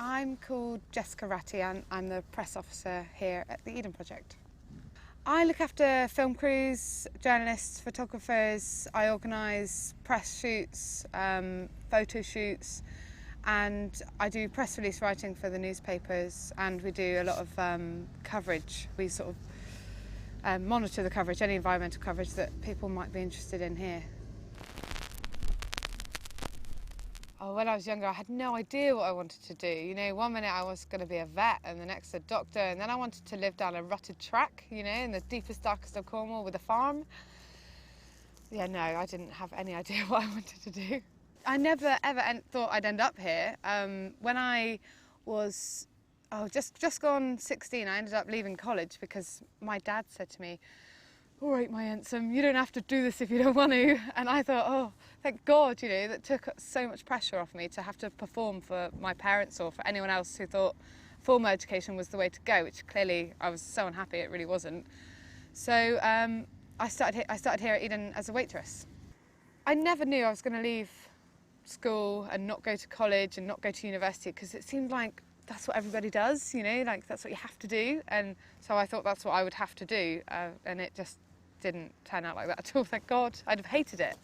I'm called Jessica Ratty and I'm the press officer here at the Eden Project. I look after film crews, journalists, photographers. I organise press shoots, photo shoots, and I do press release writing for the newspapers, and we do a lot of coverage. We sort of monitor the coverage, any environmental coverage that people might be interested in here. Oh, when I was younger, I had no idea what I wanted to do. You know, one minute I was going to be a vet and the next a doctor, and then I wanted to live down a rutted track, you know, in the deepest, darkest of Cornwall with a farm. Yeah, no, I didn't have any idea what I wanted to do. I never, ever thought I'd end up here. When I was just gone 16, I ended up leaving college because my dad said to me, "All right, my handsome, you don't have to do this if you don't want to." And I thought, oh, thank God, you know, that took so much pressure off me to have to perform for my parents or for anyone else who thought formal education was the way to go, which clearly I was so unhappy it really wasn't. So I started here at Eden as a waitress. I never knew I was going to leave school and not go to college and not go to university because it seemed like that's what everybody does, you know, like that's what you have to do. And so I thought that's what I would have to do, and it just didn't turn out like that at all, thank God. I'd have hated it.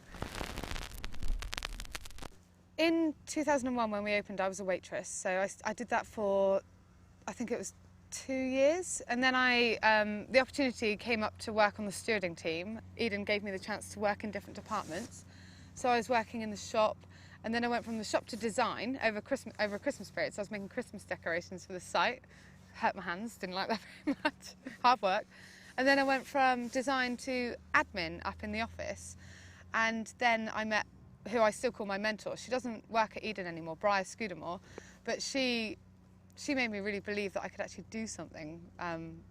In 2001 when we opened, I was a waitress, so I did that for, I think it was 2 years, and then the opportunity came up to work on the stewarding team. Eden gave me the chance to work in different departments. So I was working in the shop, and then I went from the shop to design over a Christmas period. So I was making Christmas decorations for the site. Hurt my hands, didn't like that very much, hard work. And then I went from design to admin up in the office. And then I met who I still call my mentor. She doesn't work at Eden anymore, Briar Scudamore, but she made me really believe that I could actually do something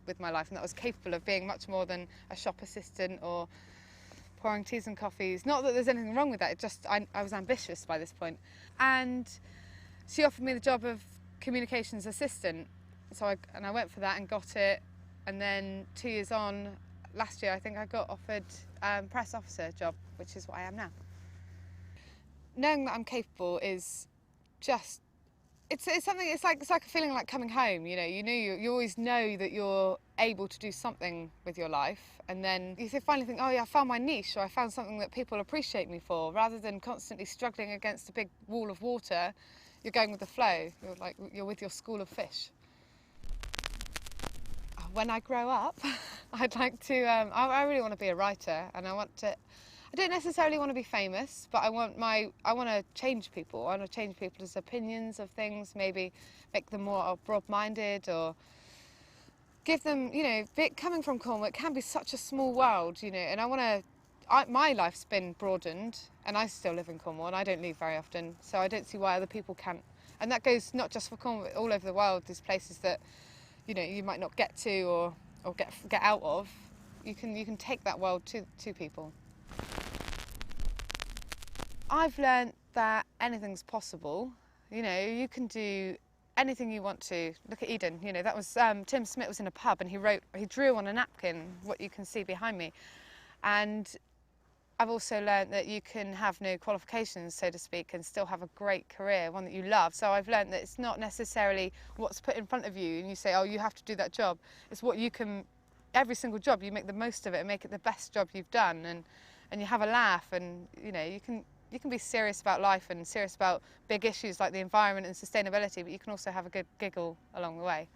with my life, and that I was capable of being much more than a shop assistant or pouring teas and coffees. Not that there's anything wrong with that, it just I was ambitious by this point. And she offered me the job of communications assistant. So I went for that and got it. And then 2 years on, last year I think I got offered press officer job, which is what I am now. Knowing that I'm capable is just, it's something, it's like a feeling like coming home, you know. You always know that you're able to do something with your life, and then you finally think, oh yeah, I found my niche, or I found something that people appreciate me for. Rather than constantly struggling against a big wall of water, you're going with the flow. You're with your school of fish. When I grow up, I'd like to, I really want to be a writer, and I don't necessarily want to be famous, but I want to change people. I want to change people's opinions of things, maybe make them more broad-minded, or give them, you know, coming from Cornwall, it can be such a small world, you know, and my life's been broadened, and I still live in Cornwall, and I don't leave very often, so I don't see why other people can't. And that goes not just for Cornwall, but all over the world. There's places that, you know, you might not get to or get out of. You can take that world to people. I've learnt that anything's possible. You know, you can do anything you want to. Look at Eden, you know, that was, Tim Smith was in a pub and he drew on a napkin what you can see behind me. And I've also learnt that you can have no qualifications, so to speak, and still have a great career, one that you love. So I've learnt that it's not necessarily what's put in front of you and you say, oh, you have to do that job. It's what you can, every single job, you make the most of it and make it the best job you've done, and you have a laugh, and you know, you can be serious about life and serious about big issues like the environment and sustainability, but you can also have a good giggle along the way.